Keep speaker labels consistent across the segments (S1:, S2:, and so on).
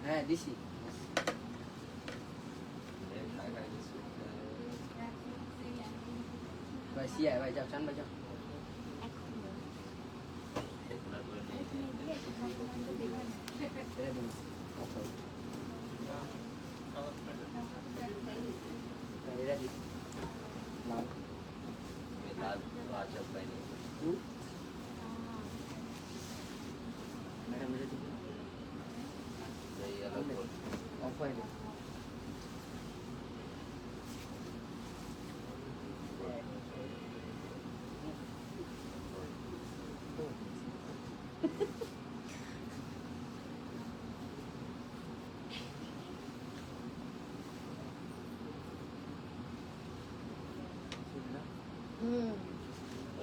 S1: হ্যাঁ দিছি ভাই সিয়া ভাই যাও চান ভাই যাও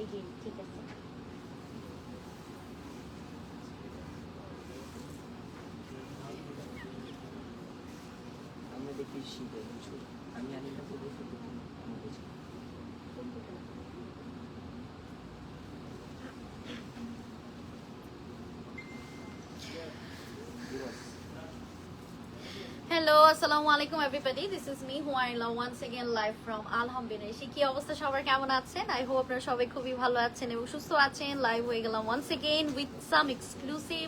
S2: এই যে ঠিক আছে
S1: আমরা দেখি শীতে আমি আনিটা বলবো
S2: হ্যালো আসসালামু আলাইকুম এভরিবডি দিস ইজ মি হুয়াইলা ওয়ান্স এগেইন লাইভ ফ্রম আলহামদুলিল্লাহ কি অবস্থা সবার কেমন আছেন আই হোপ আপনারা সবাই খুবই ভালো আছেন এবং সুস্থ আছেন লাইভ হয়ে গেলাম once again with some exclusive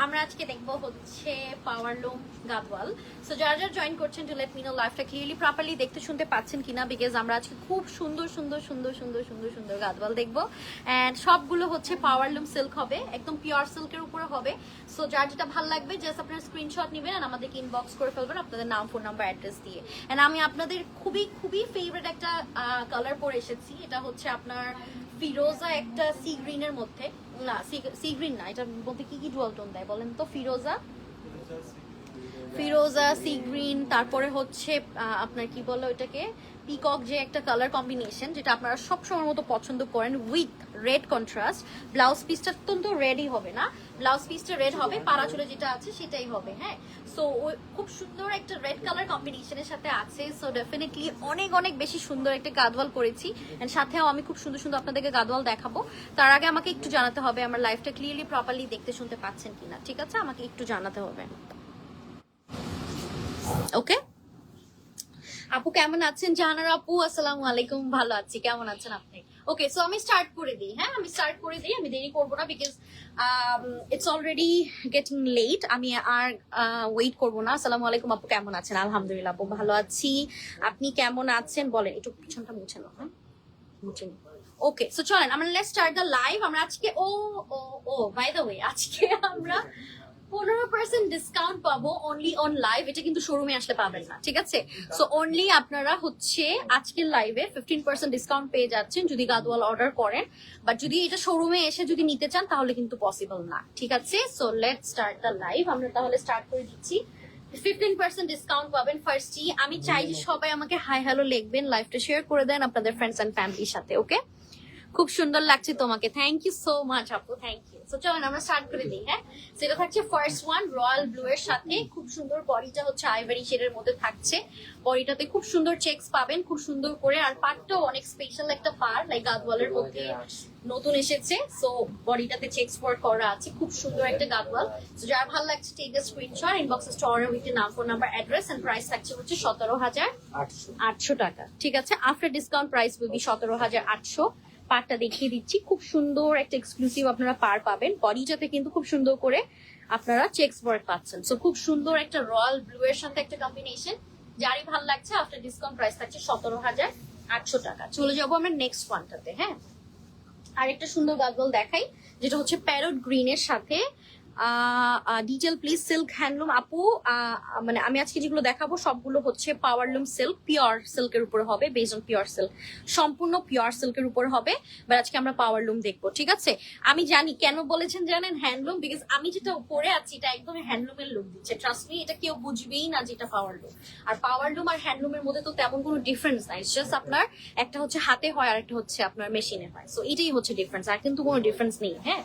S2: আমরা আজকে দেখবো হচ্ছে পাওয়ারলুম গাদওয়াল সো যারা যারা জয়েন করছেন টু লেট মি নো লাইভটা ক্লিয়ারলি প্রপারলি দেখতে শুনতে পাচ্ছেন কিনা বিকজ আমরা আজকে খুব সুন্দর সুন্দর সুন্দর সুন্দর সুন্দর সুন্দর গাদওয়াল দেখবো অ্যান্ড সবগুলো হচ্ছে পাওয়ারলুম সিল্ক হবে একদম পিওর সিল্কের উপরে হবে সো যার যেটা ভালো লাগবে জাস্ট আপনার স্ক্রিনশট নেবেন আর আমাদেরকে ইনবক্স করে ফেলবেন আপনাদের নাম ফোন নাম্বার অ্যাড্রেস দিয়ে অ্যান্ড আমি আপনাদের খুবই খুবই ফেভারিট একটা কালার পরে এসেছি এটা হচ্ছে আপনার ফিরোজা একটা সি গ্রিনের মধ্যে না সি গ্রিন না এটার মধ্যে কি কি ডুয়াল টোন দেয় বলেন তো ফিরোজা সি গ্রিন তারপরে হচ্ছে আপনার কি বলে ওইটাকে পিকক যে একটা কালার কম্বিনেশন যেটা আপনারা সব সময় মতো পছন্দ করেন উইথ রেড কন্ট্রাস্ট ব্লাউজ পিসটা অত্যন্ত রেডই হবে না ব্লাউজ পিসটা রেড হবে পাড়া চুলে যেটা আছে সেটাই হবে হ্যাঁ সো খুব সুন্দর একটা রেড কালার কম্বিনেশনের সাথে আছে সো ডেফিনেটলি অনেক অনেক বেশি সুন্দর একটা গাদওয়াল করেছি এন্ড সাথেও আমি খুব সুন্দর সুন্দর আপনাদেরকে গাদওয়াল দেখাবো তার আগে আমাকে একটু জানাতে হবে আমার লাইফটা ক্লিয়ারলি প্রপারলি দেখতে শুনতে পাচ্ছেন কিনা ঠিক আছে আমাকে একটু জানাতে হবে ওকে আপু কেমন আছেন জাহানার আপু আসসালামু আলাইকুম ভালো আছি কেমন আছেন আপনি ওকে সো আমি স্টার্ট করে দিই হ্যাঁ আমি দেরি করবো না because it's already getting late আমি আর ওয়েট করবো না আসসালামু আলাইকুম আপু কেমন আছেন আলহামদুলিল্লাহ আপু ভালো আছি আপনি কেমন আছেন বলেন একটু পিছনটা মুছে নাও হ্যাঁ মুছে নিন ওকে সো চলেন আমরা লেটস স্টার্ট দ্য লাইভ আমরা আজকে ও বাই দ্য ওয়ে আজকে আমরা 15% ডিসকাউন্ট পাবো অনলি অন লাইভ এটা কিন্তু শোরুমে আসলে পাবেন না ঠিক আছে সো অনলি আপনারা হচ্ছে আজকের লাইভে 15% ডিসকাউন্ট পেয়ে যাচ্ছেন যদি গাদওয়াল অর্ডার করেন বাট যদি এটা শোরুমে এসে যদি নিতে চান তাহলে কিন্তু পসিবল না ঠিক আছে so let's start the live আমরা তাহলে স্টার্ট করে দিচ্ছি 15% ডিসকাউন্ট পাবেন ফার্স্টই আমি চাই যে সবাই আমাকে হাই হ্যালো লিখবেন লাইভটা শেয়ার করে দেন আপনাদের ফ্রেন্ডস এন্ড ফ্যামিলির সাথে ওকে খুব সুন্দর লাগছে তোমাকে থ্যাংক ইউ সো মাচ আপু থ্যাংক ইউ সো চলেন আমরা স্টার্ট করে দিই হ্যাঁ সেটা থাকছে ফার্স্ট ওয়ান রয়্যাল ব্লু এর সাথে খুব সুন্দর বডিটা হচ্ছে আইভরি শেডের মধ্যে থাকছে বডিটাতে খুব সুন্দর চেকস পাবেন খুব সুন্দর করে আর পাটটাও অনেক স্পেশাল একটা পার লাইক গাদওয়ালের মধ্যে নতুন এসেছে সো বডিটাতে চেকস ওয়ার্ক করা আছে খুব সুন্দর একটা গাদওয়াল সো যার ভালো লাগছে টেক দ্য স্ক্রিনশট ইনবক্সে স্টোরে উইথ নাম phone number address and price থাকছে হচ্ছে 17,800 টাকা ঠিক আছে after discount price will be 17,800 পারটা দেখিয়ে দিচ্ছি খুব সুন্দর একটা এক্সক্লুসিভ আপনারা পার পাবেন বডিটাতে কিন্তু খুব সুন্দর করে আপনারা চেকস ওয়ার্ক পাচ্ছেন সো খুব সুন্দর একটা রয়্যাল ব্লু এর সাথে একটা কম্বিনেশন যারই ভালো লাগছে আফটার ডিসকাউন্ট প্রাইস থাকছে 17,800 টাকা চলে যাবো আমরা নেক্সট ওয়ানটাতে হ্যাঁ আরেকটা সুন্দর গাদওয়াল দেখাই যেটা হচ্ছে প্যারট গ্রিন এর সাথে ডিটেল প্লিজ সিল্ক হ্যান্ডলুম আপু মানে আমি আজকে যেগুলো দেখাবো সবগুলো হচ্ছে পাওয়ারলুম সিল্ক পিওর সিল্কের উপরে হবে বেসড অন পিওর সিল্ক সম্পূর্ণ পিওর সিল্কের উপর হবে বাট আজকে আমরা পাওয়ারলুম দেখবো ঠিক আছে আমি জানি কেন বলেছেন জানেন হ্যান্ডলুম বিকজ আমি যেটা পরে আছি এটা একদম হ্যান্ডলুমের লুক দিচ্ছে ট্রাস্ট মি এটা কেউ বুঝবেই না যেটা পাওয়ারলুম আর পাওয়ারলুম আর হ্যান্ডলুমের মধ্যে তো তেমন কোনো ডিফারেন্স নাই জাস্ট আপনার একটা হচ্ছে হাতে হয় আর একটা হচ্ছে আপনার মেশিনে হয় সো এটাই হচ্ছে ডিফারেন্স আর কিন্তু কোনো ডিফারেন্স নেই হ্যাঁ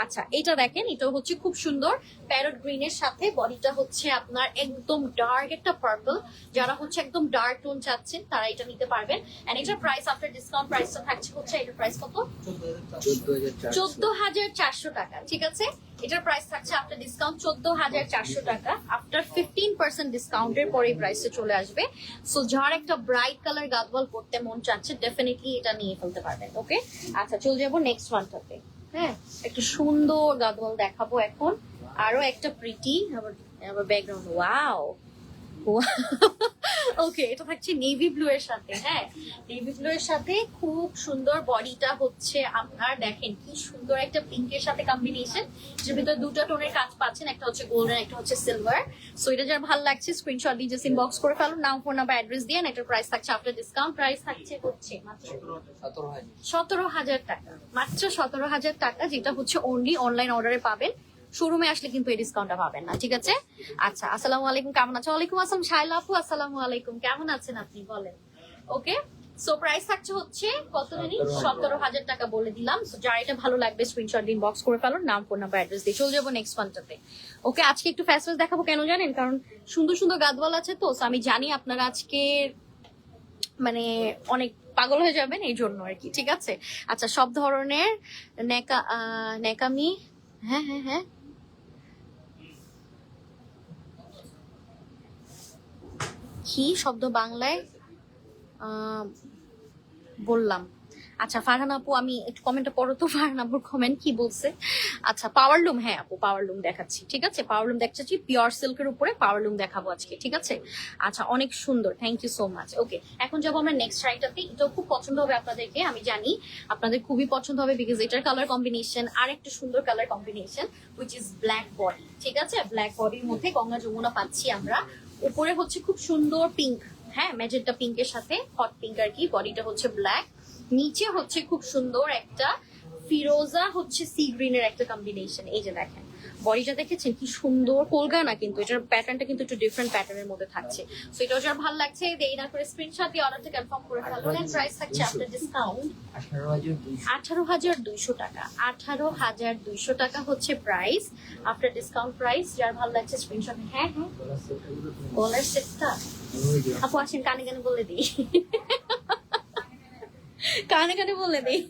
S2: আচ্ছা এটা দেখেন এটা হচ্ছে খুব খুব সুন্দর প্যারট গ্রিনের সাথে বডিটা হচ্ছে আপনার একদম ডার্ক একটা পার্পল। যারা হচ্ছে একদম ডার্ক টোন চাচ্ছেন তারা এটা নিতে পারবেন। এন্ড এটার প্রাইস আফটার ডিসকাউন্ট প্রাইসটা থাকছে হচ্ছে, এটার প্রাইস কত? 14,400 টাকা। ঠিক আছে, এটার প্রাইস থাকছে আফটার ডিসকাউন্ট 14,400 টাকা। আফটার 15% ডিসকাউন্টের পরে এই প্রাইসে চলে আসবে। সো যার একটা ব্রাইট কালার গাদওয়াল পরতে মন চাচ্ছে ডেফিনেটলি এটা নিয়ে ফেলতে পারবেন। ওকে, আচ্ছা চলে যাবো নেক্সট ওয়ানটাতে। হ্যাঁ, একটা সুন্দর গাদওয়াল দেখাবো এখন, আরো একটা প্রিটি, আবার ব্যাকগ্রাউন্ড ওয়াও। ওকে, এটা থাকছে নেভি ব্লু এর সাথে। হ্যাঁ, নেভি ব্লু এর সাথে খুব সুন্দর বডিটা হচ্ছে আপনার, দেখেন কি সুন্দর একটা পিঙ্কের সাথে কম্বিনেশন, যের ভিতরে দুটো টোনের কাজ পাচ্ছেন, একটা হচ্ছে গোল্ডেন, একটা হচ্ছে সিলভার। সো এটা যার ভালো লাগছে স্ক্রিনশট দিয়ে জাস্ট ইনবক্স করে ফেলুন, নাম ফোন নাম্বার অ্যাড্রেস দিয়ে। এটার প্রাইস থাকছে আফটার ডিসকাউন্ট প্রাইস থাকছে হচ্ছে মাত্র 17,000 টাকা, মাত্র 17,000 টাকা, যেটা হচ্ছে অনলি অনলাইন অর্ডারে পাবেন। শোরুমে আসলে কিন্তু এই ডিসকাউন্টটা পাবেন না। ঠিক আছে, আচ্ছা আসসালামু আলাইকুম, কেমন আছেন? ওয়ালাইকুম আসসালাম শাইলা আপু, আসসালামু আলাইকুম, কেমন আছেন আপনি বলেন? ওকে, সো প্রাইস থাকছে হচ্ছে কত জানি, 17,000 টাকা বলে দিলাম। সো যার এটা ভালো লাগবে স্ক্রিনশট দিন, বক্স করে ফেলুন, নাম ফোন নাম্বার অ্যাড্রেস দিয়ে চলে যাবো নেক্সট ওয়ানটাতে। ওকে, আজকে একটু ফ্যাস্ট ফ্যাস্ট দেখাবো, কেন জানেন? কারণ সুন্দর সুন্দর গাদওয়াল আছে তো, আমি জানি আপনারা আজকে মানে অনেক পাগল হয়ে যাবেন এই জন্য আর কি। ঠিক আছে, আচ্ছা সব ধরনের নেকামি, হ্যাঁ হ্যাঁ হ্যাঁ, কি শব্দ বাংলায় বললাম। আচ্ছা ফারহান আপু, আমি একটু কমেন্টটা পড়ো তো, ফারহান আপুর কমেন্ট কি বলছে। আচ্ছা পাওয়ারলুম, হ্যাঁ আপু পাওয়ারলুম দেখাচ্ছি। ঠিক আছে, পাওয়ারলুম দেখাচ্ছি, পিওর সিল্কের উপরে পাওয়ারলুম দেখাবো আজকে। ঠিক আছে, আচ্ছা অনেক সুন্দর, থ্যাংক ইউ সো মাচ। ওকে, এখন যাবো আমরা নেক্সট শাড়িটাতে। এটাও খুব পছন্দ হবে আপনাদেরকে, আমি জানি আপনাদের খুবই পছন্দ হবে, বিকজ এটার কালার কম্বিনেশন আর একটা সুন্দর colour combination, which is black body. ঠিক আছে, ব্ল্যাক বডির মধ্যে গঙ্গা যমুনা পাচ্ছি আমরা। উপরে হচ্ছে খুব সুন্দর পিঙ্ক, হ্যাঁ ম্যাজেন্টা পিঙ্কের সাথে হট পিঙ্ক আর কি, বডিটা হচ্ছে ব্ল্যাক, নিচে হচ্ছে খুব সুন্দর একটা ফিরোজা হচ্ছে সি গ্রিনের একটা কম্বিনেশন। এই যে দেখেন বডিটা, দেখেছেন কি সুন্দর, কলগা না কিন্তু, এটার প্যাটার্নটা কিন্তু একটু ডিফারেন্ট প্যাটার্নের মধ্যে থাকছে। সো এটাও যার ভালো লাগছে দেরি না করে স্ক্রিনশট দিয়ে অর্ডারটা কনফার্ম করে ফেলুন। প্রাইস থাকছে আফটার ডিসকাউন্ট 18,200 টাকা। 18,200 টাকা হচ্ছে প্রাইস আফটার ডিসকাউন্ট প্রাইস। যার ভালো লাগছে স্ক্রিনশট। হ্যাঁ হ্যাঁ, গলার সেটটা আপু আসেন কানে কানে বলে দিই, কানে কানে বলে দিই।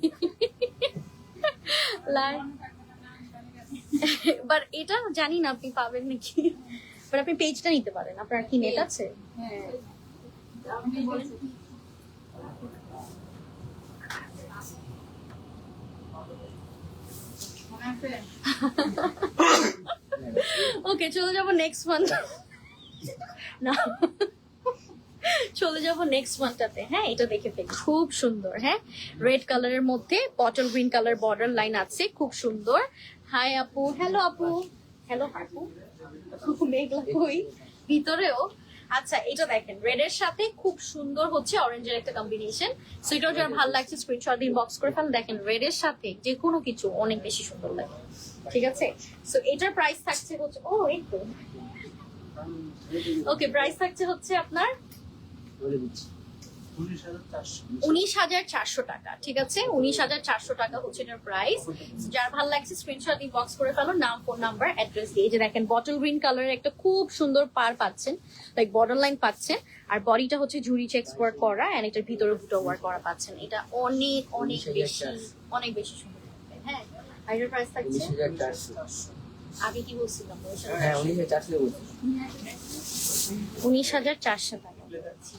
S2: বাট এটা জানি না আপনি পাবেন নাকি, বাট আপনি পেজটা নিতে পারেন। আপনার কি নেট আছে? ওকে, চলে যাবো নেক্সট ওয়ান। না, চলে যাব নেক্সট ওয়ানটাতে। হ্যাঁ, এটা দেখে ফেলি, খুব সুন্দর। হ্যাঁ, রেড কালারের মধ্যে bottle green colour border line আছে, খুব সুন্দর। হাই আপু, হ্যালো আপু, হ্যালো আপু, মেঘলা কই ভিতরেও। আচ্ছা এটা দেখেন রেড এর সাথে খুব সুন্দর হচ্ছে অরেঞ্জের একটা কম্বিনেশন। সো এটাও যার ভালো লাগছে স্ক্রিনশট দিন, বক্স করে ফেলেন। দেখেন রেড এর সাথে যে কোনো কিছু অনেক বেশি সুন্দর লাগে। ঠিক আছে, সো এটার প্রাইস থাকছে হচ্ছে, ও এই তো ওকে, প্রাইস থাকছে হচ্ছে আপনার 19,400 টাকা। ঠিক আছে, 19,400 টাকা হচ্ছে এটার প্রাইস। যার ভালো লাগছে স্ক্রিনশট দিয়ে বক্স করে ফেলো, নাম ফোন নাম্বার অ্যাড্রেস দিয়ে। যে দেখেন বটল গ্রিন কালারের একটা খুব সুন্দর পার পাচ্ছেন, লাইক বর্ডার লাইন পাচ্ছেন, আর বডিটা হচ্ছে ঝুরি চেক্স ওয়ার্ক করা, এন্ড এটার ভিতরে বুটো ওয়ার্ক করা পাচ্ছেন। এটা অনেক অনেক বেশি অনেক বেশি সুন্দর। হ্যাঁ, আর এটার প্রাইস থাকছে
S1: 19,400।
S2: আগে কি বলছিলাম?
S1: হ্যাঁ 19,400 বলছি।
S2: 19,400 টাকা বলেছি,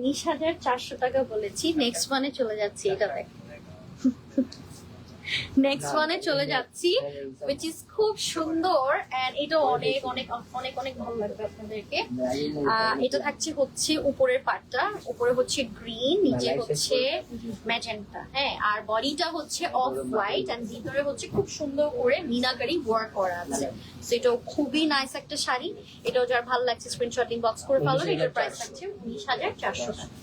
S2: 19,400 টাকা বলেছি। নেক্সট ওয়ানে চলে যাচ্ছি, এটা দেখ, নেক্সট ওয়ানে চলে যাচ্ছি, which is খুব সুন্দর, এন্ড এটা অনেক অনেক অনেক অনেক ভালো লাগবে আপনাদেরকে। এটা থাকছে হচ্ছে উপরের পার্টটা, উপরে হচ্ছে গ্রিন, নিচে হচ্ছে ম্যাজেন্টা। হ্যাঁ, আর বডিটা হচ্ছে অফ হোয়াইট, এন্ড ভিতরে হচ্ছে খুব সুন্দর করে মিনাকারি ওয়ার্ক করা আছে। সো এটাও খুবই নাইস একটা শাড়ি। এটাও যার ভালো লাগছে স্ক্রিনশট ইনবক্স করে ফেলো। এটার প্রাইস থাকছে 19,400 টাকা।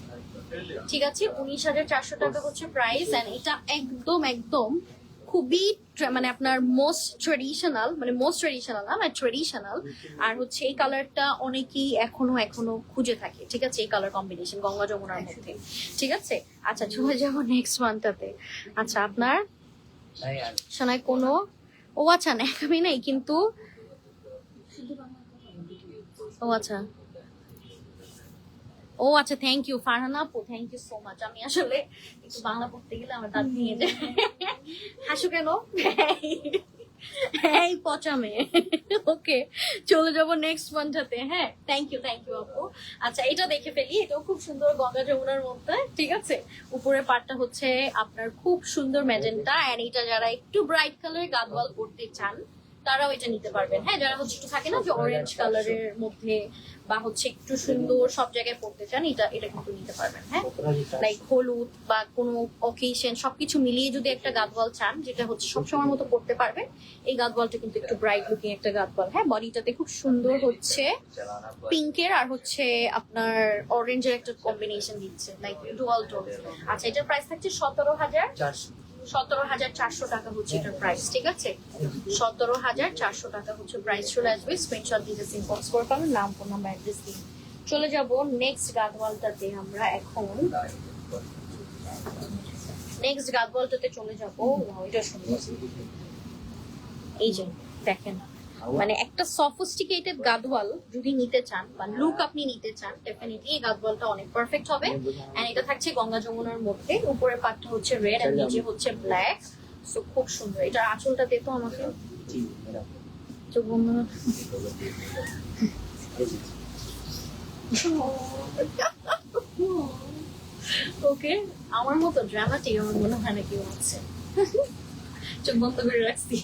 S2: ঠিক আছে, 19,400 টাকা হচ্ছে প্রাইস। এন্ড এটা একদম একদম খুবই মানে আপনার মোস্ট ট্রেডিশনাল, মানে মোস্ট ট্রেডিশনাল না, মানে ট্রেডিশনাল। আর হচ্ছে এই কালারটা অনেকেই এখনো খুঁজে থাকে। ঠিক আছে, এই কালার কম্বিনেশন গঙ্গা যমুনার মধ্যে। ঠিক আছে, আচ্ছা চলে যাবো নেক্সট ওয়ানটাতে। আচ্ছা আপনার সোনায় কোনো ও আচ্ছা নেকাবি নাই কিন্তু, ও আচ্ছা ও আচ্ছা, থ্যাংক ইউ ফারহানা আপু, থ্যাংক ইউ সো মাচ। আমি আসলে একটু বাংলা পড়তে গেলে আমার দাঁত ভেঙে যায়। হাসু কেন? এই পচা মেয়ে। ওকে, চলে যাবো নেক্সট ওয়ানটাতে। হ্যাঁ, থ্যাংক ইউ আপু। আচ্ছা, এটা দেখে ফেলি, এটাও খুব সুন্দর গঙ্গা যমুনার মধ্যে, ঠিক আছে। উপরের পার্টটা হচ্ছে আপনার খুব সুন্দর ম্যাজেন্টা, এন্ড এটা যারা একটু ব্রাইট কালার গাদওয়াল করতে চান তারাও এটা নিতে পারবেন। হ্যাঁ, যারা হচ্ছে একটু থাকে না যে অরেঞ্জ কালারের মধ্যে বা হচ্ছে একটু সুন্দর সব জায়গায় পড়তে চান, এটা এটা কিন্তু নিতে পারবেন। হ্যাঁ, লাইক হলুদ বা কোনো অকেশন সবকিছু মিলিয়ে যদি একটা গাদওয়াল চান যেটা হচ্ছে সবসময় মতো পড়তে পারবেন, এই গাদওয়ালটা কিন্তু একটু ব্রাইট লুকিং একটা গাদওয়াল। হ্যাঁ, বডিটাতে খুব সুন্দর হচ্ছে পিঙ্কের আর হচ্ছে আপনার অরেঞ্জের একটা কম্বিনেশন দিচ্ছে, লাইক ডুয়াল টোন। আচ্ছা, এটার প্রাইস থাকছে
S1: 400
S2: 17,400 টাকা হচ্ছে এটার প্রাইস, ঠিক আছে। 17,400 টাকা হচ্ছে প্রাইস। চলে আসবে, স্ক্রিনশট দিয়ে ইনবক্স করে পাবেন, নাম ফোন নাম্বার অ্যাড্রেস দিয়ে। চলে যাব নেক্সট গাদওয়ালটাতে আমরা এখন। নেক্সট গাদওয়ালটাতে চলে যাব। এটা সুন্দর, এই যে দেখেন, মানে একটা সফিস্টিকেটেড গাদওয়াল যদি নিতে চান বা লুক আপনি নিতে চান, ডেফিনেটলি এই গাদওয়ালটা অনেক পারফেক্ট হবে। এন্ড এটা থাকছে গঙ্গা যমুনার মধ্যে, উপরের পার্টটা হচ্ছে রেড আর নিচে হচ্ছে ব্ল্যাক। সো খুব সুন্দর। এটা আঁচলটা দেখো আমাকে, চোখ বন্ধ। ওকে, আমার মতো ড্রামাটিক আমার মনে হয় না কেউ আছে। চোখ বন্ধ করে রাখছি।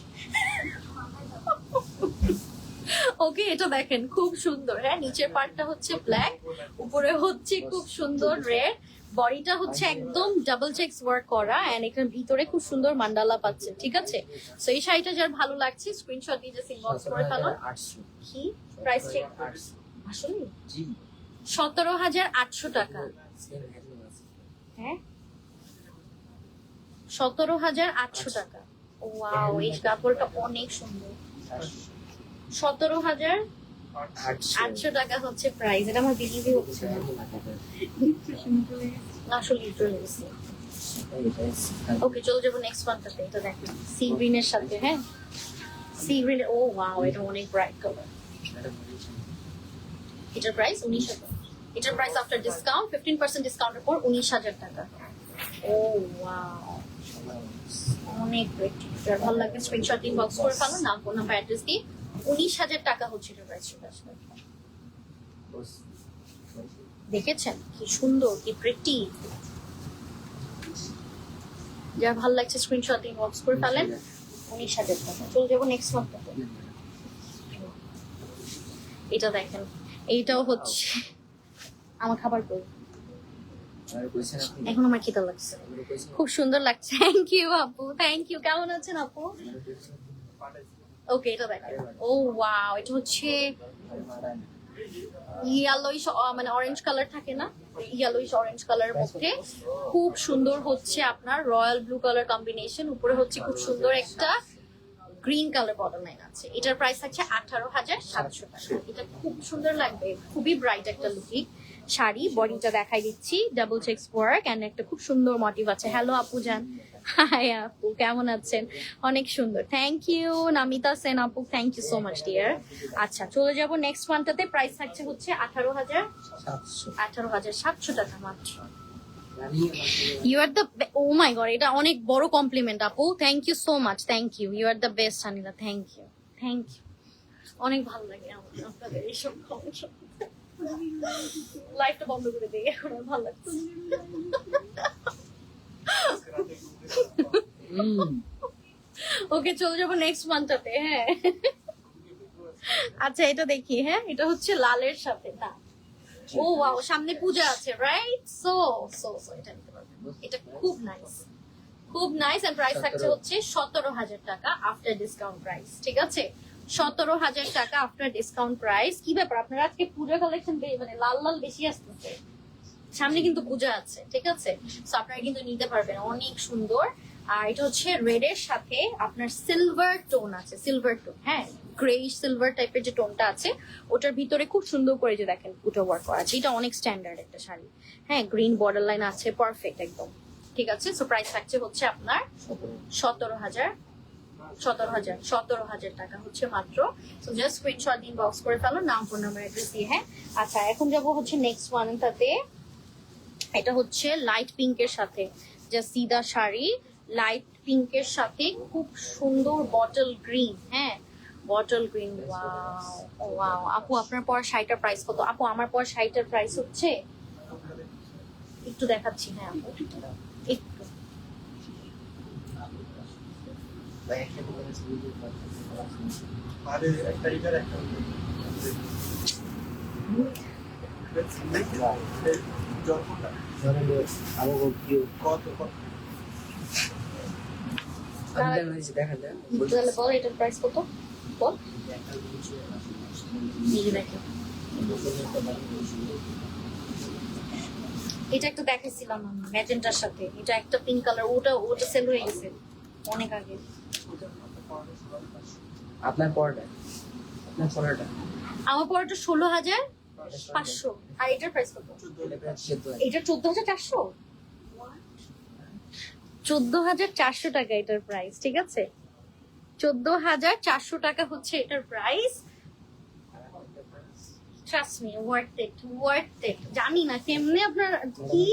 S2: ওকে, এটা দেখেন খুব সুন্দর। হ্যাঁ, নিচের পার্টটা হচ্ছে ব্ল্যাক, উপরে হচ্ছে খুব সুন্দর রেড, বডিটা হচ্ছে একদম ডাবল চেকস ওয়ার্ক করা, এন্ড এখানে ভিতরে খুব সুন্দর মান্ডালা পাচ্ছেন, ঠিক আছে। সো এই শাড়িটা যার ভালো লাগছে স্ক্রিনশট দিয়ে জাস্ট ইনবক্স করে ফেলুন। কি প্রাইস চেক আসলে? জি, 17,800 টাকা। হ্যাঁ, 17,800 টাকা। ওয়াও, এই কাপড়টা অনেক সুন্দর। 17,800 টাকা হচ্ছে প্রাইস। এটা আমার বিলিভই হচ্ছে না, আসলে চলে গেছে। ওকে, চলে যাবো নেক্সট ওয়ানটাতে। এটা দেখেন সি গ্রিনের সাথে। হ্যাঁ, সি গ্রিন। ও ওয়াও, এটা অনেক ব্রাইট কালার। এটার প্রাইস 19,000। এটার প্রাইস আফটার ডিসকাউন্ট 15% ডিসকাউন্টের পর 19,000 টাকা। ও ওয়াও, অনেক প্রিটি। যার ভালো লাগে স্ক্রিনশট ইনবক্স করে ফেলুন, নাম ফোন নাম্বার অ্যাড্রেস দিয়ে। 19,000 টাকা হচ্ছে এটার প্রাইস। দেখেছেন কি সুন্দর, কি প্রিটি। যার ভালো লাগছে স্ক্রিনশট ইনবক্স করে ফেলেন। 19,000 টাকা। চলে যাবো নেক্সট ওয়ানটাতে। এটা দেখেন, এইটাও হচ্ছে আমার খাবার কই, এখন আমার খিদা লাগছে। খুব সুন্দর লাগছে। থ্যাংক ইউ আপু, থ্যাংক ইউ। কেমন আছেন আপু? ওকে, এটা দেখেন। ও ওয়াও, এটা হচ্ছে ইয়েলোইশ, মানে অরেঞ্জ কালার থাকে না, ইয়েলোইশ অরেঞ্জ কালারের মধ্যে খুব সুন্দর হচ্ছে আপনার রয়্যাল ব্লু কালার কম্বিনেশন। উপরে হচ্ছে খুব সুন্দর একটা গ্রিন কালার বর্ডার লাইন আছে। এটার প্রাইস আছে 18,700 টাকা। এটা খুব সুন্দর লাগবে, খুবই ব্রাইট একটা লুকিং শাড়ি। বডিটা দেখাই দিচ্ছি, ডাবল চেকস ওয়ার্ক এন্ড একটা খুব সুন্দর মোটিভ আছে। হ্যালো আপু জান, হাই আপু, কেমন আছেন? অনেক সুন্দর, থ্যাংক ইউ নামিতা সেন আপু, thank you so much dear. আচ্ছা, চলে যাব নেক্সট ওয়ানটাতে। প্রাইস থাকছে হচ্ছে 18,700 টাকা মাত্র। You are the, oh my god, এটা অনেক বড় কমপ্লিমেন্ট আপু, thank you so much, thank you. You are the best Anila, thank you, thank you. অনেক ভালো লাগে আমার আপনাদের এইসব কমেন্ট। লাইফটা বন্ধ করে দিই এখন, আর ভালো লাগছে। ওকে, চলে যাবো নেক্সট মান্থটাতে। হ্যাঁ, আচ্ছা এটা দেখি। হ্যাঁ, এটা হচ্ছে লালের সাথে না। ও ওয়াও, সামনে পূজা আছে, রাইট? সো সো সো এটা নিতে পারবেন। এটা খুব নাইস, খুব নাইস। এন্ড প্রাইস থাকছে হচ্ছে 17,000 টাকা আফটার ডিসকাউন্ট প্রাইস, ঠিক আছে। 17,000 টাকা আফটার ডিসকাউন্ট প্রাইস। কি ব্যাপার, আপনারা আজকে পূজা কালেকশন মানে লাল লাল বেশি আসতেছে, সামনে কিন্তু পূজা আছে, ঠিক আছে। সো আপনারা কিন্তু নিতে পারবেন, অনেক সুন্দর। আর এটা হচ্ছে রেড এর সাথে আপনার সিলভার টোন আছে, সিলভার টোন। হ্যাঁ, গ্রে সিলভার টাইপের যে টোনটা আছে ওটার ভিতরে খুব সুন্দর করে যে দেখেন পুটো ওয়ার্ক করা আছে। এটা অনেক স্ট্যান্ডার্ড একটা শাড়ি। হ্যাঁ, গ্রিন বর্ডার লাইন আছে, পারফেক্ট একদম, ঠিক আছে। সো প্রাইস থাকছে হচ্ছে আপনার 17,000 17,000 টাকা হচ্ছে মাত্র। তো জাস্ট স্ক্রিনশট ইনবক্স করে ফেলো, নাম ফোন নাম্বার অ্যাড্রেস দিয়ে। হ্যাঁ আচ্ছা, এখন যাব হচ্ছে নেক্সট ওয়ানটাতে। এটা হচ্ছে লাইট পিঙ্কের সাথে, যা সিদা শাড়ি লাইট পিঙ্কের সাথে খুব সুন্দর বটল গ্রিন। হ্যাঁ বটল গ্রিন, ওয়াও ওয়াও। আপু আপনার পর শাড়িটার প্রাইস কত? আপু আমার পর শাড়িটার প্রাইস হচ্ছে, একটু দেখাচ্ছি। হ্যাঁ আপু একটু,
S1: দেখা যায়
S2: তাহলে বল এটার প্রাইস কত বল। এই যে দেখো, এটা একটা দেখাইছিলাম আমি ম্যাজেন্টার সাথে, এটা একটা পিঙ্ক কালার, ওটা সেল হয়ে গেছে অনেক আগে।
S1: আপনার পরটা, আপনার পরটা
S2: আমার পরটা 16,500। আর এটার প্রাইস কত? এটা 14,400। 14,400 টাকা এটার প্রাইস, ঠিক আছে? 14,400 টাকা হচ্ছে এটার price. Trust me, worth it. জানি না কেমনে আপনার কি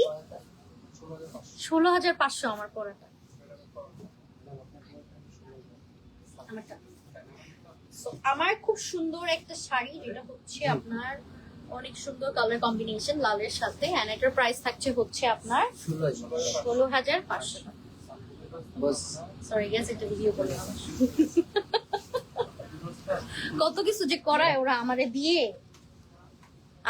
S2: 16,500 আমার পরাটা, আমারটা। So, আমার খুব সুন্দর একটা শাড়ি, যেটা হচ্ছে আপনার অনেক সুন্দর কালার কম্বিনেশন লালের সাথে, এন্ড এটার প্রাইস থাকছে হচ্ছে আপনার 16,500 টাকা। সরি গেস, এটা ভিডিও করলাম। কত কিছু যে করায় ওরা আমারে দিয়ে।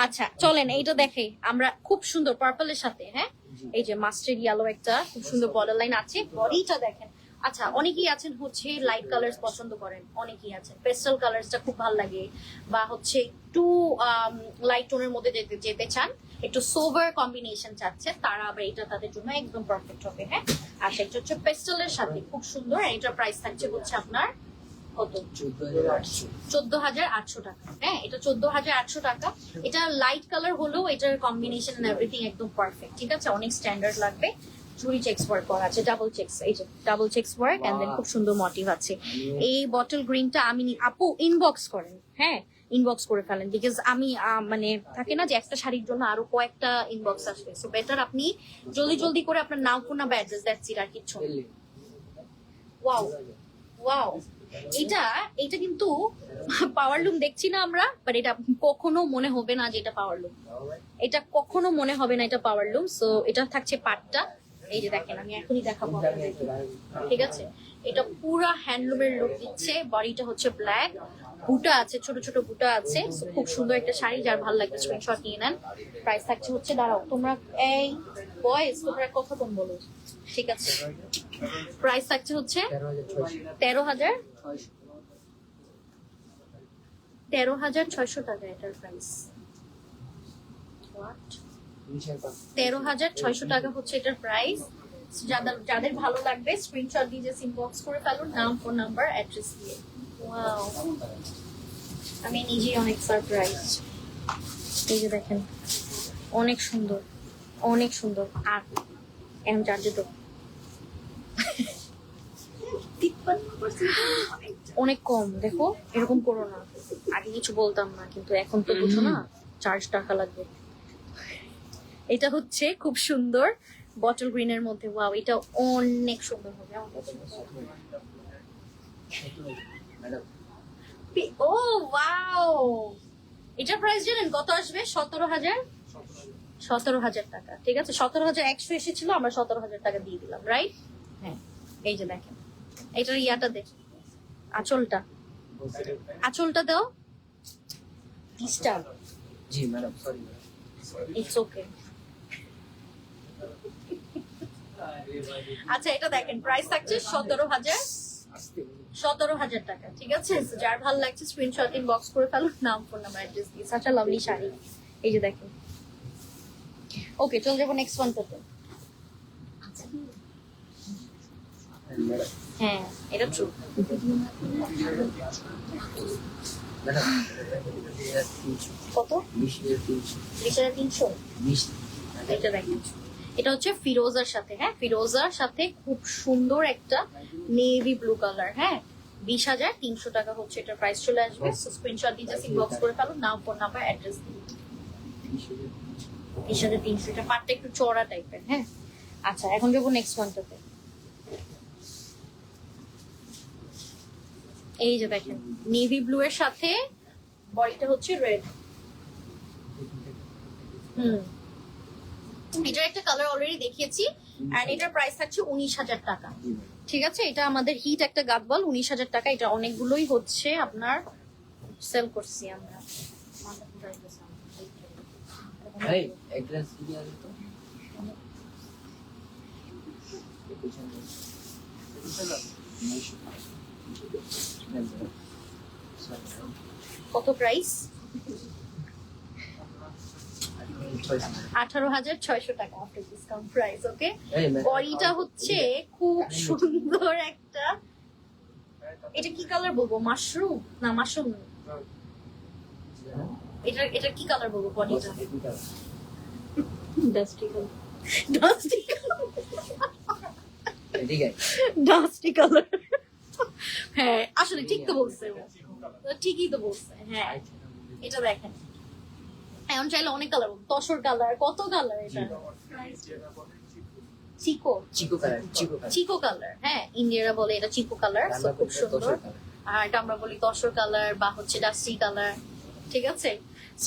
S2: আচ্ছা চলেন এইটা দেখে আমরা, খুব সুন্দর পার্পলের সাথে। হ্যাঁ এই যে মাস্টার্ড ইয়েলো একটা খুব সুন্দর বর্ডার লাইন আছে, বডিটা দেখেন। আচ্ছা অনেকেই আছেন হচ্ছে লাইট কালার্স পছন্দ করেন, অনেকেই আছেন পেস্টাল কালার্সটা খুব ভালো লাগে, বা হচ্ছে একটু লাইট টোনের মধ্যে যেতে চান, একটু সোভার কম্বিনেশন চাচ্ছে, তারা আবার এটা তাদের জন্য একদম পারফেক্ট হবে। হ্যাঁ আর সেটা হচ্ছে পেস্টালের সাথে খুব সুন্দর। আর এটার প্রাইস থাকছে হচ্ছে আপনার কত? 14,800 টাকা। হ্যাঁ এটা 14,800 টাকা। এটা লাইট কালার হলেও এটার কম্বিনেশন এন্ড এভরিথিং একদম পারফেক্ট, ঠিক আছে? অনেক স্ট্যান্ডার্ড লাগবে। জুরি চেক্স ওয়ার্ক করা আছে, ডাবল চেক্স, এই যে double checks work, and then খুব সুন্দর মোটিভ আছে। এই বটল গ্রিনটা আমি আপু ইনবক্স করেন, হ্যাঁ ইনবক্স করে ফেলেন, বিকজ আমি মানে থাকে না যে একটা শাড়ির জন্য আরো কয়েকটা ইনবক্স আসবে, সো বেটার আপনি জলদি জলদি করে আপনার নাম phone number address, that's it, আর কিছু। ওয়াও ওয়াও, এটা কিন্তু পাওয়ার লুম দেখছি না আমরা, বাট এটা কখনো মনে হবে না যে এটা পাওয়ার লুম, এটা কখনো মনে হবে না এটা পাওয়ার লুম। সো এটা থাকছে পাটটা, এই যে দেখেন আমি এখনই দেখাবো আপনাদেরকে, ঠিক আছে? এটা পুরা হ্যান্ডলুমের লুক দিচ্ছে। বডিটা হচ্ছে ব্ল্যাক, বুটা আছে, ছোট ছোট বুটা আছে। So, খুব সুন্দর একটা শাড়ি, যার ভালো লাগবে স্ক্রিনশট নিয়ে নেন। প্রাইস থাকছে হচ্ছে, দাঁড়াও তোমরা, এই বয়েজ তোমরা কথা কম বলো, ঠিক আছে? প্রাইস থাকছে হচ্ছে 13,600 টাকা এটার প্রাইস। 13,600 টাকা হচ্ছে এটার প্রাইস। যাদের ভালো লাগবে স্ক্রিনশট দিয়ে জাস্ট ইনবক্স করে ফেলুন, নাম ফোন নাম্বার অ্যাড্রেস দিয়ে। ওয়াও, আমি নিজেই অনেক সারপ্রাইজ। এই যে দেখেন অনেক সুন্দর, অনেক সুন্দর। আর এখন চার্জে তো অনেক কম, দেখো এরকম করো না। আগে কিছু বলতাম না, কিন্তু এখন তো বুঝো না, চার্জ টাকা লাগবে। এটা হচ্ছে খুব সুন্দর বটল গ্রিনের মধ্যে। ওয়াও, এটা অনেক সুন্দর হবে আমার পছন্দ। ও ওয়াও, এটার প্রাইস জানেন কত আসবে? 17,000 টাকা, ঠিক আছে? 17,100 এসেছিল, আমরা 17,000 টাকা দিয়ে দিলাম, রাইট? হ্যাঁ এই যে দেখেন, এটার ইয়াটা দেখি, আঁচলটা দাও, disturb.
S1: G madam, sorry
S2: it's okay. আচ্ছা এটা দেখেন, প্রাইস থাকছে 17,000 টাকা, ঠিক আছে? যার ভালো লাগছে স্ক্রিনশট ইনবক্স করে ফেলুন, নাম ফোন নাম্বার অ্যাড্রেস দিয়ে। সাচ আ লাভলি শাড়ি, এই যে দেখেন। ওকে চল যাবো নেক্সট ওয়ান করতে। হ্যাঁ এটা ট্রু। কত? 20,300। এটা দেখেন, এটা হচ্ছে ফিরোজার সাথে। হ্যাঁ ফিরোজার সাথে খুব সুন্দর একটা নেভি ব্লু কালার। হ্যাঁ 20,300 টাকা হচ্ছে এটার প্রাইস চলে আসবে। স্ক্রিনশট দিয়ে জাস্ট ইনবক্স করে ফেলো, নাম, ফোন নাম্বার, অ্যাড্রেস দিয়ে। 20,300, এটা পাটটা একটু চওড়া টাইপের। হ্যাঁ, আচ্ছা এখন যাবো নেক্সট ওয়ানটাতে। এই যে দেখেন নেভি ব্লু এর সাথে বডিটা হচ্ছে রেড। এটার একটা কালার অলরেডি দেখিয়েছি, এন্ড এটার প্রাইস থাকছে 19,000 টাকা। ঠিক আছে, এটা আমাদের হিট একটা গাদবল, 19,000 টাকা। এটা অনেকগুলোই হচ্ছে আপনার সেল করছি আমরা।
S1: ভাই অ্যাড্রেস দিয়ে আসো তো।
S2: কত প্রাইস? 18,600 টাকা আফটার ডিসকাউন্ট প্রাইস। ওকে, বডিটা হচ্ছে খুব সুন্দর একটা, এটা কি কালার বলবো, মাশরুম না মাশরুম, এটা কি কালার বলবো বডিটা? Dusty colour, dusty colour, dusty colour. হ্যাঁ আসলে ঠিক তো বলছে, ঠিকই তো বলছে। হ্যাঁ এটা দেখেন, এখন চাইলে অনেক কালার, তসর কালার, কত কালার। এটা চিকো,
S1: চিকো কালার,
S2: চিকো কালার। হ্যাঁ, ইন্ডিয়ারা বলে এটা চিকো কালার, খুব সুন্দর। আর এটা আমরা বলি তসর কালার বা হচ্ছে ডাস্টি কালার। ঠিক আছে,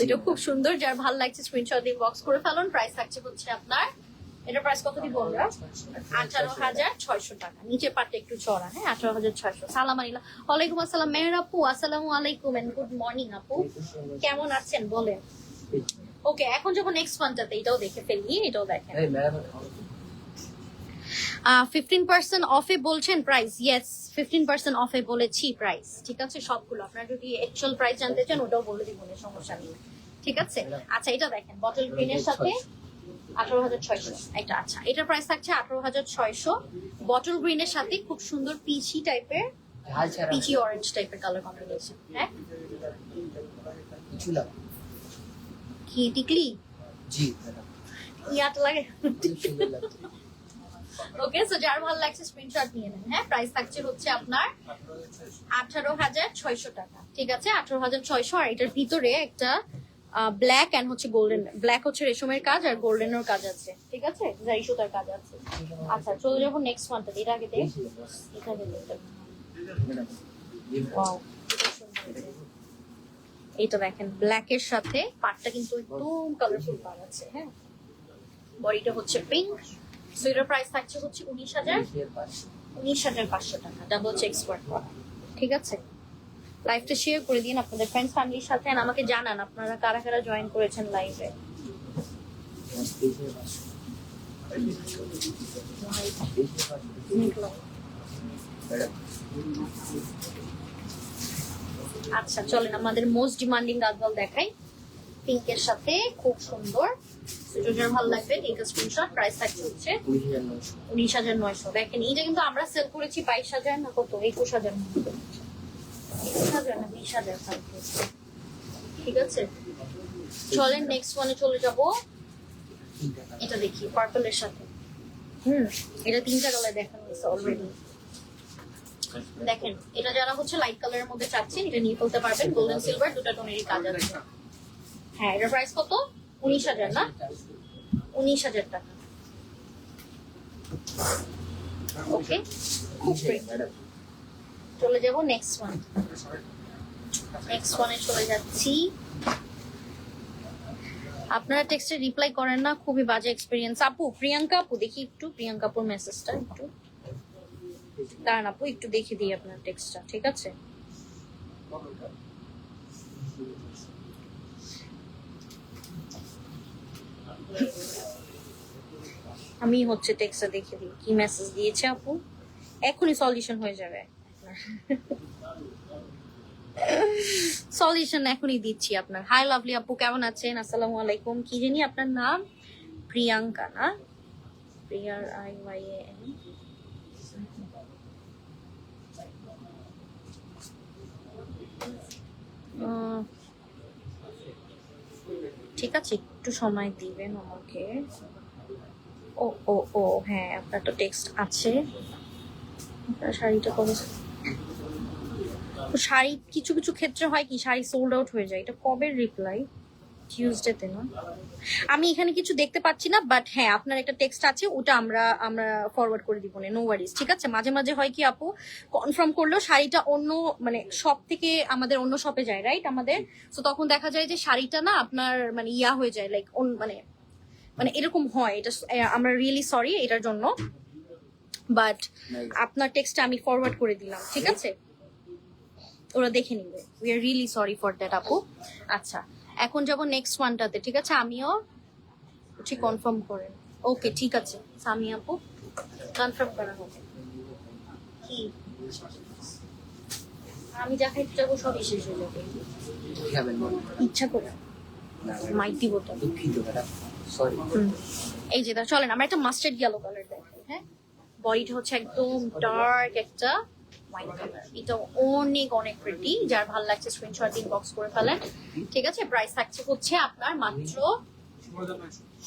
S2: এটা খুব সুন্দর। যার ভালো লাগছে স্ক্রিনশট দিয়ে বক্স করে ফেলুন। প্রাইস থাকছে হচ্ছে আপনার, এটার প্রাইস কত দিব আমরা? 18,600 টাকা। নিচে পাটটা একটু চড়া। হ্যাঁ, 18,600। সালাম আলাইকুম। ওয়ালাইকুম আসসালাম মেহের আপু, আসসালামু আলাইকুম এন্ড গুড মর্নিং আপু, কেমন আছেন বলেন? ওকে, এখন যখন নেক্সট ওয়ানটাতে এটাও দেখে ফেলি, এটাও দেখেন। 15% অফে বলছেন প্রাইস? ইয়েস, 15% অফে বলেছি প্রাইস। ঠিক আছে, সবগুলো। আপনারা যদি অ্যাকচুয়াল প্রাইস জানতে চান ওটাও বলে দিব, সমস্যা নেই। ঠিক আছে, আচ্ছা এটা দেখেন বটল গ্রিনের সাথে 18,600 এটা। আচ্ছা, এটার প্রাইস থাকছে 18,600 বটল গ্রিনের সাথে খুব সুন্দর পিচি টাইপের, পিচি অরেঞ্জ টাইপের কালার কম্বিনেশন। হ্যাঁ, কি টিকলি?
S1: জি
S2: ইয়াটা লাগে। ওকে, সো যার ভালো লাগছে স্ক্রিনশট নিয়ে নেন। হ্যাঁ, প্রাইস থাকছে হচ্ছে আপনার 18,600 টাকা। ঠিক আছে, 18,600। আর এটার ভিতরে একটা ব্ল্যাক এন্ড হচ্ছে গোল্ডেন, ব্ল্যাক হচ্ছে রেশমের কাজ আর গোল্ডেনের কাজ আছে। ঠিক আছে, জারি সুতার কাজ আছে। আচ্ছা চলে যাবো নেক্সট ওয়ানটা। এটা আগে দেখ, এটা আগে দেখ। ওয়াও, এটা দেখেন ব্ল্যাক এর সাথে পাটটা কিন্তু একদম কালারফুল পার আছে। হ্যাঁ, বডিটা হচ্ছে পিঙ্ক। সো এটার প্রাইস থাকছে হচ্ছে 19,500 টাকা, ডাবল চেক স্কোয়ার করা। ঠিক আছে, লাইভটা শেয়ার করে দিন আপনাদের ফ্রেন্ডস ফ্যামিলির সাথে। আর আমাকে জানান আপনারা কারা কারা জয়েন করেছেন লাইভে। আচ্ছা চলেন আমাদের মোস্ট ডিমান্ডিং গাদওয়াল দেখাই, পিঙ্কের সাথে খুব সুন্দর। যার ভালো লাগবে টেক আ স্ক্রিনশট। প্রাইস থাকছে হচ্ছে 19,900। দেখেন এইটা কিন্তু আমরা সেল করেছি 22,000 না কত, 21,000 না 20,000 থাকবে। ঠিক আছে, চলেন নেক্সট ওয়ানে চলে যাব। এটা দেখি পার্পলের সাথে। এটা 3টা কালার দেখানো হয়েছে অলরেডি। দেখেন, এটা যারা হচ্ছে লাইট কালারের মধ্যে চাচ্ছেন এটা নিয়ে ফেলতে পারবেন। গোল্ডেন সিলভার দুটা টোনেরই কাজ আছে। হ্যাঁ, এটার প্রাইস কত? 19,000 না, 19,000 টাকা। ওকে, খুব চলে যাব নেক্সট ওয়ান। নেক্সট ওয়ানে চলে যাচ্ছি। আপনারা টেক্সটে রিপ্লাই করেন না, খুবই বাজে এক্সপিরিয়েন্স। আপু প্রিয়াঙ্কা আপু, দেখি একটু প্রিয়াঙ্কা আপুর মেসেজটা একটু দাঁড়ান আপু, একটু দেখে দিই আপনার টেক্সটটা। ঠিক আছে, আমি হচ্ছে টেক্সটটা দেখে দিই কি মেসেজ দিয়েছে আপু। এখনই সলিউশন হয়ে যাবে, সলিউশন এখনই দিচ্ছি আপনার। হাই লাভলি আপু, কেমন আছেন? আসসালামু আলাইকুম। কি জানি আপনার নাম? প্রিয়াঙ্কা না, PRIYAN। ঠিক আছে, একটু সময় দিবেন আমাকে। ও ও ও হ্যাঁ, আপনার তো টেক্সট আছে। আপনার শাড়িটা কবে? তো শাড়ি কিছু কিছু ক্ষেত্রে হয় কি শাড়ি সোল্ড আউট হয়ে যায়। এটা কবে রিপ্লাই? টিউসডেতে না? আমি এখানে কিছু দেখতে পাচ্ছি না, বাট হ্যাঁ আপনার একটা টেক্সট আছে, ওটা আমরা আমরা ফরওয়ার্ড করে দিব না, নো ওয়ারিজ। ঠিক আছে, মাঝে মাঝে হয় কি আপু কনফার্ম করলেও শাড়িটা অন্য মানে শপ থেকে আমাদের অন্য শপে যায়, রাইট আমাদের। তো তখন দেখা যায় যে শাড়িটা না আপনার মানে ইয়া হয়ে যায়, লাইক মানে মানে এরকম হয়। এটা আমরা রিয়েলি সরি এটার জন্য, বাট আপনার টেক্সটটা আমি ফরওয়ার্ড করে দিলাম, ঠিক আছে, ওরা দেখে নিবে। We are really sorry for that আপু। আচ্ছা এখন যাবো নেক্সট ওয়ানটাতে, ঠিক আছে, আমিও ঠিক কনফার্ম করেন। ওকে ঠিক আছে সামি আপু, কনফার্ম করা হবে। কি আমি যা খাইতে যাবো সবই শেষ হয়ে যাবে
S1: কি খাবেন বলুন?
S2: ইচ্ছা করে,
S1: না,
S2: মাইটি বোতল।
S1: দুঃখিত ম্যাডাম, সরি।
S2: এই যে চলেন আমরা একটা মাস্টার্ড ইয়েলো কালার দেখাই। হ্যাঁ, বডিটা হচ্ছে একদম ডার্ক একটা ওয়াইন কালার, এটা অনেক অনেক প্রিটি। যার ভালো লাগছে স্ক্রিনশট ইনবক্স করে ফেলেন, ঠিক আছে। প্রাইস থাকছে হচ্ছে আপনার মাত্র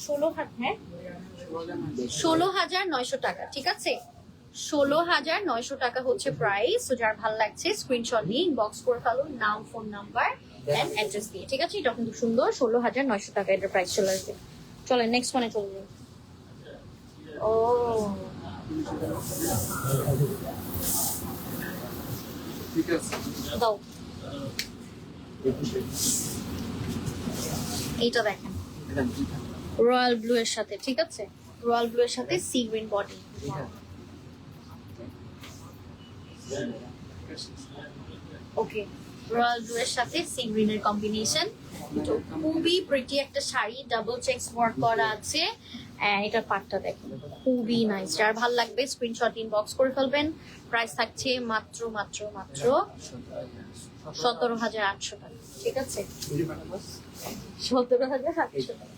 S2: 16,900 টাকা, ঠিক আছে, 16,900 টাকা হচ্ছে প্রাইস। তো যার ভালো লাগছে স্ক্রিনশট নিয়ে ইনবক্স করে ফেলুন, নাম ফোন নাম্বার এন্ড অ্যাড্রেস দিয়ে, ঠিক আছে। এটা কিন্তু সুন্দর, 16,900 টাকা এটার প্রাইস চলে আসবে। চলেন নেক্সট ওয়ানে চলে যাই। ও দাও, এইটা দেখেন রয়্যাল ব্লু এর সাথে, ঠিক আছে, রয়্যাল ব্লু এর সাথে সি গ্রিন বডি। ওকে, রয়্যাল ব্লু এর সাথে সি গ্রিন এর কম্বিনেশন, তো খুবই প্রিটি একটা শাড়ি, ডাবল চেকস ওয়ার্ক করা আছে। এটার পাটটা দেখেন খুবই নাইস। যার ভালো লাগবে স্ক্রিনশট ইনবক্স করে ফেলবেন। প্রাইস থাকছে মাত্র মাত্র মাত্র 17,800 টাকা, ঠিক আছে, 17,800 টাকা।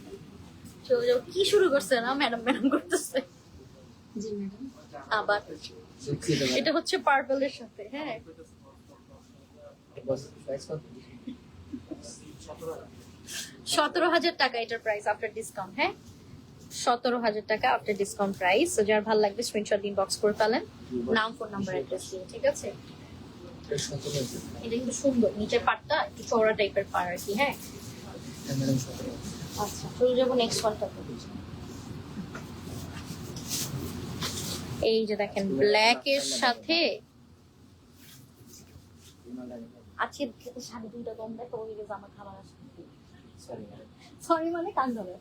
S2: চলে যাও, কি শুরু করছে না ম্যাডাম ম্যাডাম করতেছে।
S3: জি ম্যাডাম।
S2: আবার
S1: দুঃখিত
S2: এটা
S1: ম্যাডাম।
S2: হচ্ছে পার্পলের সাথে, হ্যাঁ
S1: বস, প্রাইস কত?
S2: 17,000 টাকা এটার প্রাইস আফটার ডিসকাউন্ট। হ্যাঁ, 17,000 টাকা আফটার ডিসকাউন্ট প্রাইস। তো যার ভালো লাগবে স্ক্রিনশট ইনবক্স করে ফেলেন, নাম ফোন নাম্বার অ্যাড্রেস দিয়ে, ঠিক আছে।
S1: এটা 17,000
S2: এটা কিন্তু সুন্দর, নিচের পাটটা একটু চওড়া টাইপের পার আর কি। হ্যাঁ
S1: হ্যাঁ ম্যাডাম, 17,000।
S2: আচ্ছা চলে যাবো নেক্সট ওয়ানটাতে। এই যে দেখেন ব্ল্যাক এর সাথে আজকে খেতে সাড়ে 2টা কম দেয়, তো ওই গেছে আমার খাবার আসে।
S1: Sorry madam.
S2: সরি মানে কান ধরে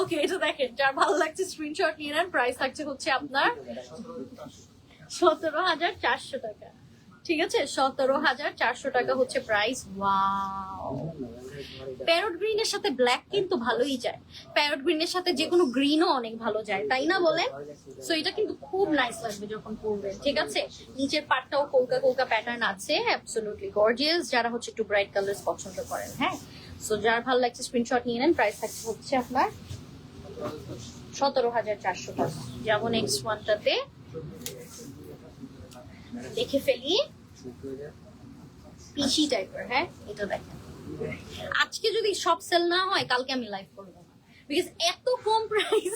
S2: ওকে, এটা দেখেন যার ভালো লাগছে স্ক্রিনশট নিয়ে নেন। প্রাইস থাকছে হচ্ছে আপনার 17,400 টাকা, ঠিক আছে, 17,400 টাকা হচ্ছে প্রাইস। ওয়াও, প্যারট গ্রিনের সাথে ব্ল্যাক কিন্তু ভালোই যায়, প্যারট গ্রিনের সাথে যে কোনো গ্রিনও অনেক ভালো যায়, তাই না বলেন? সো এটা কিন্তু খুব নাইস লাগবে যখন পরবেন, ঠিক আছে। নিচের পাটটাও কৌকা কৌকা প্যাটার্ন আছে, অ্যাবসলিউটলি গর্জিয়াস। যারা হচ্ছে একটু ব্রাইট কালার পছন্দ করেন, হ্যাঁ, সো যার ভালো লাগছে স্ক্রিনশট নিয়ে নেন। প্রাইস থাকছে হচ্ছে আপনার 17,400 টাকা। যাবো নেক্সট ওয়ানটাতে, দেখে ফেলি, পিসি টাইপের। হ্যাঁ, এটা দেখেন, আজকে যদি সব সেল না হয় কালকে আমি লাইভ করবো না, বিকজ এত কম প্রাইস,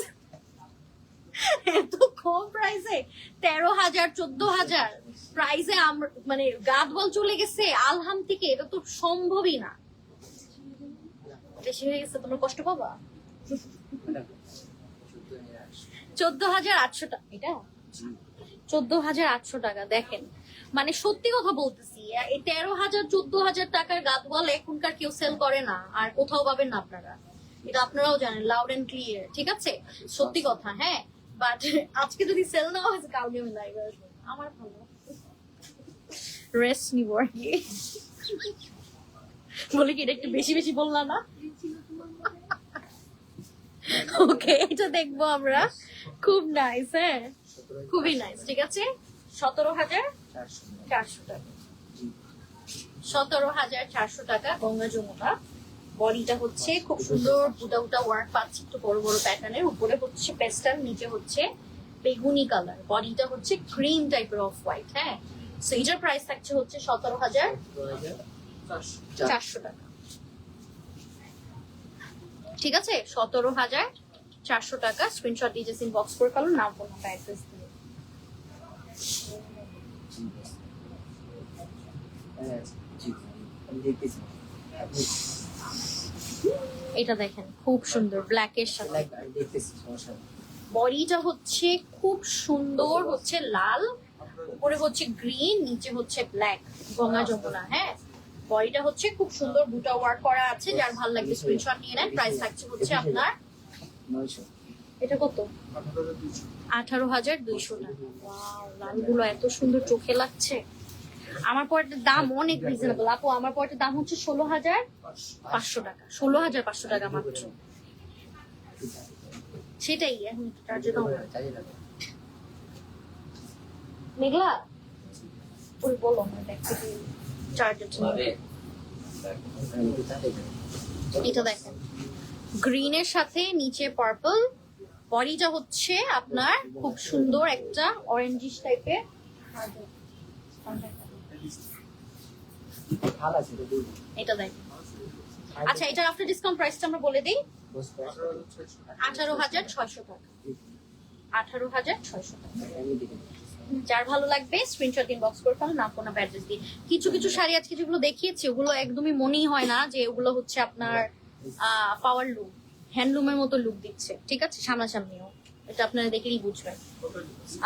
S2: এত কম প্রাইসে 13,000 14,000 প্রাইসে আমরা মানে গাদ বল চলে গেছে আলহাম থেকে, এটা তো সম্ভবই না। বেশি হয়ে গেছে, তোমরা কষ্ট পাবা। 14,800 টাকা, এটা 14,800 টাকা। দেখেন মানে সত্যি কথা বলতেছি, এই 13,000 14,000 টাকার গাদ বল এখনকার কেউ সেল করে না, আর কোথাও পাবেন না আপনারা, এটা আপনারাও জানেন লাউড এন্ড ক্লিয়ার, ঠিক আছে, সত্যি কথা। হ্যাঁ, বাট আজকে যদি সেল না হয়েছে কালকে আমি লাইভে আসবো, আমার ভালো রেস্ট নিব আর কি। বলে কি এটা একটু বেশি বেশি বললাম না? ওকে, এটা দেখবো আমরা, খুব নাইস, হ্যাঁ খুবই নাইস, ঠিক আছে। 17,400 টাকা, 17,400 টাকা গঙ্গা যমুনা। বডিটা হচ্ছে খুব সুন্দর বুটা বুটা ওয়ার্ক পাচ্ছি, একটু বড় বড় প্যাটার্নের, উপরে হচ্ছে পেস্টাল, নিচে হচ্ছে বেগুনি কালার, বডিটা হচ্ছে ক্রিম টাইপের অফ হোয়াইট। হ্যাঁ, সো এটার প্রাইস থাকছে হচ্ছে 17,400 টাকা, ঠিক আছে, 17,400 টাকা। স্ক্রিনশট দিয়ে ইনবক্স করে ফেলুন, নাম ফোন নাম্বার অ্যাড্রেস দিয়ে।
S1: হ্যাঁ, জি আমি দেখতেছি আপনি
S2: এটা দেখেন খুব সুন্দর ব্ল্যাকের সাথে।
S1: লাইক আমি দেখতেছি সমস্যা নেই।
S2: বডিটা হচ্ছে খুব সুন্দর, হচ্ছে লাল, উপরে হচ্ছে গ্রিন, নিচে হচ্ছে ব্ল্যাক, গঙ্গা যমুনা। হ্যাঁ, বডিটা হচ্ছে খুব সুন্দর, বুটা ওয়ার্ক করা আছে। যার ভালো লাগবে স্ক্রিনশট নিয়ে নেন। প্রাইস থাকছে হচ্ছে আপনার
S1: 900
S2: এটা কত, 18,200 টাকা। ওয়াও, লালগুলো এত সুন্দর, চোখে লাগছে। আমার পরের দাম অনেক রিজনেবল আপু। আমার পরের দাম হচ্ছে 16,500 টাকা। 16,500 টাকা মাত্র। সেটাই এখন চার্জে দাও না।
S1: চালিয়ে রাখো।
S2: মেঘলা ওই বলো না, দেখতে চার্জার
S1: আমি একটু চালিয়ে রাখো।
S2: এটা দেখেন গ্রিনের সাথে নিচে পার্পল। বডিটা হচ্ছে আপনার খুব সুন্দর একটা অরেঞ্জিশ টাইপের।
S1: ভালো আছে তো দুই
S2: এটা দেখেন। আচ্ছা, এটার আফটার ডিসকাউন্ট প্রাইসটা আমরা বলে দিই,
S1: বস
S2: 18,600 টাকা। 18,600 টাকা।
S1: আমি দেখে
S2: যার ভালো লাগবে স্ক্রিনশট ইনবক্স করে ফেলো, নাম ফোন অ্যাড্রেস দিয়ে। কিছু কিছু শাড়ি আজকে যেগুলো দেখিয়েছি ওগুলো একদমই মনেই হয় না যে ওগুলো হচ্ছে আপনার পাওয়ার লুক, হ্যান্ডলুমের মতো লুক দিচ্ছে। ঠিক আছে, সামনাসামনিও এটা আপনারা দেখেই বুঝবেন।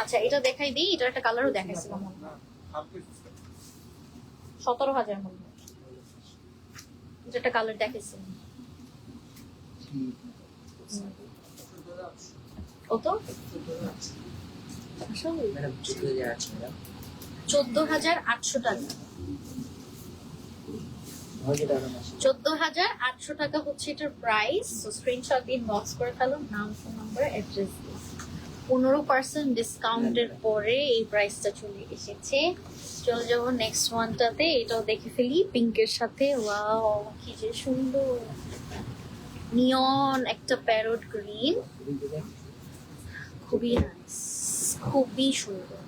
S2: আচ্ছা, এটা দেখাই দিই। এটার একটা কালারও দেখাইছিলাম 17,000 মনে হয়। এটা একটা কালার দেখাইছিলাম কত, আসলে
S1: ম্যাডাম 14,000 আছে ম্যাডাম
S2: 14,800 টাকা।
S1: হয়ে টাকা মাস
S2: 14,800 টাকা হচ্ছে এটার প্রাইস। তো স্ক্রিনশট দিন, বক্স করে ফেলো, নাম, ফোন নাম্বার, অ্যাড্রেস দিন। 15% ডিসকাউন্টের পরে এই প্রাইসটা চলে এসেছে। চলে যাবো নেক্সট ওয়ানটাতে। এটাও দেখে ফেলি পিঙ্কের সাথে। ওয়াও, কি যে সুন্দর, নিয়ন একটা প্যারট গ্রিন, খুবই নাইস, খুবই সুন্দর।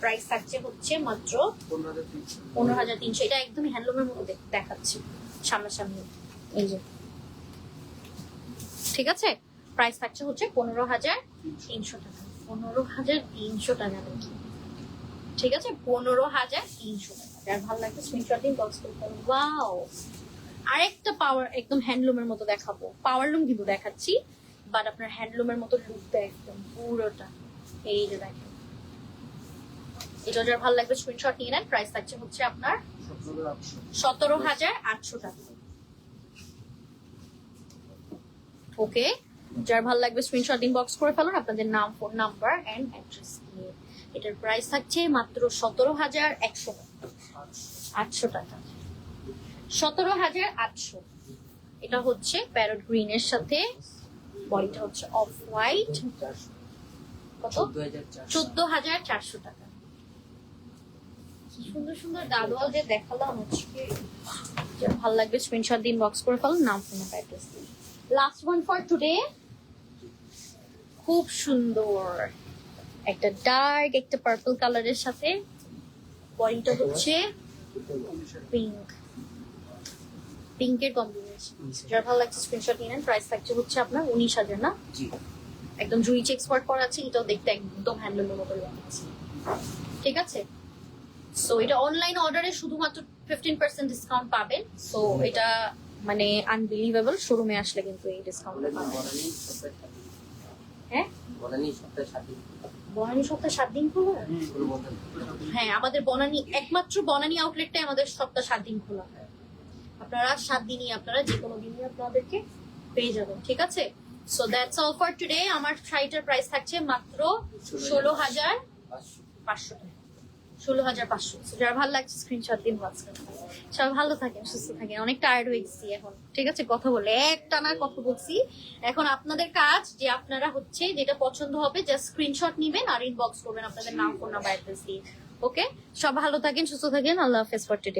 S2: প্রাইস থাকছে হচ্ছে মাত্র 15,300। এটা একদমই হ্যান্ডলুমের মতো দেখাচ্ছে সামনাসামনি, এই যে। ঠিক আছে, প্রাইস থাকছে হচ্ছে 15,300 টাকা। 15,300 টাকা নাকি? ঠিক আছে, 15,300 টাকা। যার ভালো লাগবে স্ক্রিনশট দিন, বক্স করে ফেলুন। ওয়াও, আরেকটা পাওয়ার একদম হ্যান্ডলুমের মতো দেখাবো। পাওয়ার লুম কিন্তু দেখাচ্ছি, বাট আপনার হ্যান্ডলুমের মতো লুকটা একদম পুরোটা। এই যে দেখেন, এটা যার ভালো লাগবে স্ক্রিনশট নিয়ে নেন। প্রাইস থাকছে হচ্ছে আপনার 17,800 টাকা। ওকে, যার ভালো লাগবে স্ক্রিনশট ইনবক্স করে ফেলুন আপনাদের নাম, ফোন নাম্বার এন্ড অ্যাড্রেস দিয়ে। এটার প্রাইস থাকছে মাত্র 17,800 টাকা। 17,800। এটা হচ্ছে প্যারট গ্রিন এর সাথে, বডিটা হচ্ছে অফ হোয়াইট। কত? 14,400 টাকা। কি সুন্দর সুন্দর দাদোয়াল যে দেখালাম হচ্ছে, যার ভালো লাগবে স্ক্রিনশট দিন, বক্স করে ফেলুন, নাম, ফোন নাম্বার, অ্যাড্রেস দিন। লাস্ট ওয়ান ফর টুডে, খুব সুন্দর একটা ডার্ক একটা পার্পল কালারের সাথে, বডিটা হচ্ছে পিঙ্ক, পিঙ্কের কম্বিনেশন। যার ভালো লাগছে স্ক্রিনশট নিয়ে নেন। প্রাইস থাকছে হচ্ছে আপনার 19,000 না?
S1: জি
S2: একদম জুই চেক স্পট করা আছে। এটাও দেখতে একদম হ্যান্ডলুমের মতো লাগছে। ঠিক আছে, সো এটা অনলাইন অর্ডারে শুধুমাত্র 15% ডিসকাউন্ট পাবেন। সো এটা মানে আনবিলিভেবল। শোরুমে আসলে কিন্তু এই ডিসকাউন্টটা পাবেন।
S1: বনানী সপ্তাহে 7 দিন
S2: হ্যাঁ,
S1: বনানী সপ্তাহে 7 দিন
S2: বনানী সপ্তাহে 7 দিন খোলা।
S1: কোনো বন্ধ নেই।
S2: হ্যাঁ, আমাদের বনানী, একমাত্র বনানী আউটলেটটাই আমাদের সপ্তাহে 7 দিন খোলা। আপনারা 7 দিনই, আপনারা যে কোনো দিনই আপনাদেরকে পেয়ে যাবেন। ঠিক আছে, so that's all for today. আমার শাড়িটার প্রাইস থাকছে মাত্র 16,500 টাকা। 16,500। যার ভালো লাগছে স্ক্রিনশট দিন, হোয়াটসঅ্যাপ। সবাই ভালো থাকেন, সুস্থ থাকেন। অনেক টায়ার্ড হয়ে গেছি এখন। ঠিক আছে, কথা বলে একটানা কথা বলছি। এখন আপনাদের কাজ যে আপনারা হচ্ছে যেটা পছন্দ হবে জাস্ট স্ক্রিনশট নেবেন আর ইনবক্স করবেন আপনাদের নাম, ফোন নাম্বার, অ্যাড্রেস দিয়ে। ওকে, সব ভালো থাকেন, সুস্থ থাকেন। আল্লাহ হাফেজ ফর টুডে।